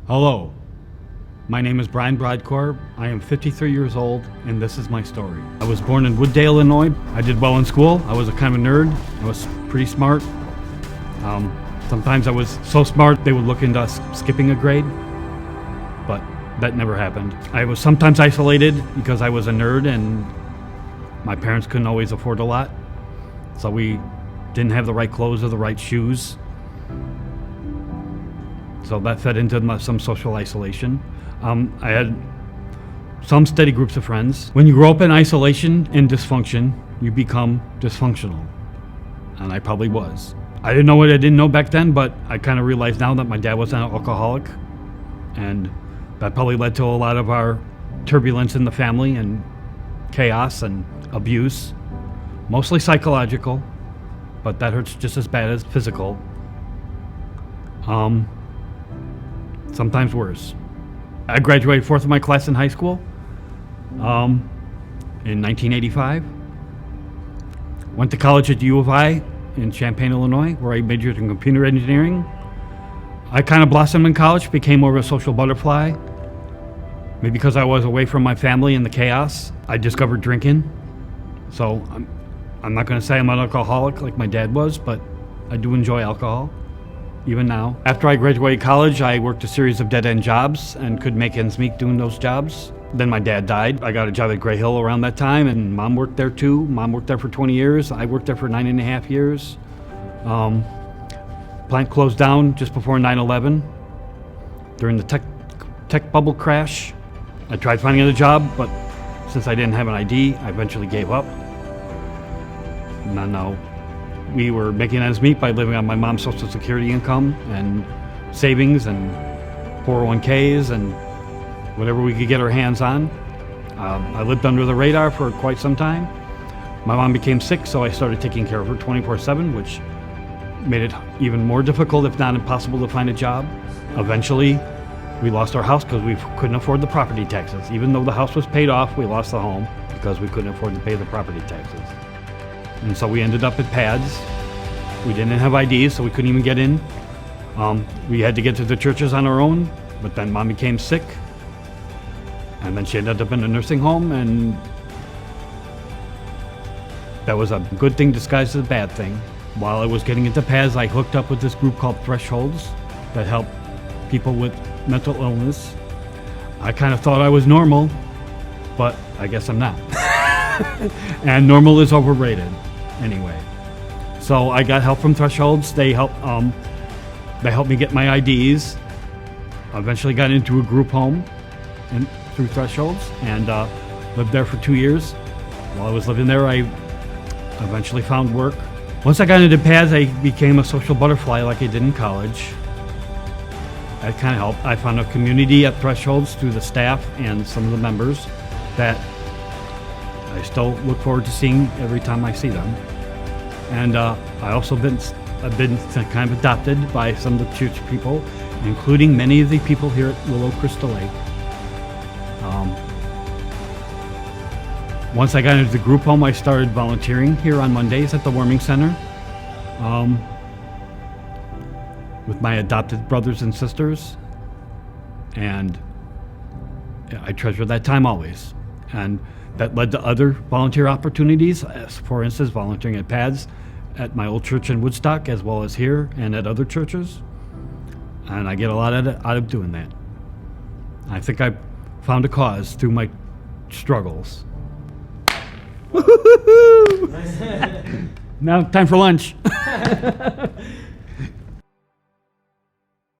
Hello, my name is Brian Broadcorp. I am 53 years old, and this is my story. I was born in Wooddale, Illinois. I did well in school. I was a kind of a nerd. I was pretty smart. Sometimes I was so smart they would look into skipping a grade, but that never happened. I was sometimes isolated because I was a nerd and my parents couldn't always afford a lot, so we didn't have the right clothes or the right shoes. So that fed into some social isolation. I had some steady groups of friends. When you grow up in isolation and dysfunction, you become dysfunctional. And I probably was. I didn't know what I didn't know back then, but I kind of realize now that my dad was an alcoholic. And that probably led to a lot of our turbulence in the family and chaos and abuse. Mostly psychological, but that hurts just as bad as physical. Sometimes worse. I graduated fourth of my class in high school in 1985. Went to college at U of I in Champaign, Illinois, where I majored in computer engineering. I kind of blossomed in college, became more of a social butterfly. Maybe because I was away from my family and the chaos, I discovered drinking. So I'm not going to say I'm an alcoholic like my dad was, but I do enjoy alcohol. Even now. After I graduated college, I worked a series of dead-end jobs and could make ends meet doing those jobs. Then my dad died. I got a job at Gray Hill around that time, and Mom worked there too. Mom worked there for 20 years. I worked there for 9.5 years. Plant closed down just before 9/11. During the tech bubble crash, I tried finding another job, but since I didn't have an ID, I eventually gave up. No. We were making ends meet by living on my mom's Social Security income and savings and 401ks and whatever we could get our hands on. I lived under the radar for quite some time. My mom became sick, so I started taking care of her 24/7, which made it even more difficult, if not impossible, to find a job. Eventually, we lost our house because we couldn't afford the property taxes. Even though the house was paid off, we lost the home because we couldn't afford to pay the property taxes. And so we ended up at pads. We didn't have IDs, so we couldn't even get in. We had to get to the churches on our own, but then Mom became sick. And then she ended up in a nursing home, and that was a good thing disguised as a bad thing. While I was getting into pads, I hooked up with this group called Thresholds that helped people with mental illness. I kind of thought I was normal, but I guess I'm not. And normal is overrated. Anyway, so I got help from Thresholds. They helped me get my IDs. Eventually got into a group home through Thresholds and lived there for 2 years. While I was living there, I eventually found work. Once I got into pads, I became a social butterfly like I did in college. That kind of helped. I found a community at Thresholds through the staff and some of the members that I still look forward to seeing every time I see them. And I've been kind of adopted by some of the church people, including many of the people here at Willow Crystal Lake. Once I got into the group home, I started volunteering here on Mondays at the Warming Center with my adopted brothers and sisters. And I treasure that time always. And that led to other volunteer opportunities, as for instance, volunteering at pads at my old church in Woodstock, as well as here and at other churches. And I get a lot out of doing that. I think I found a cause through my struggles. Now, time for lunch.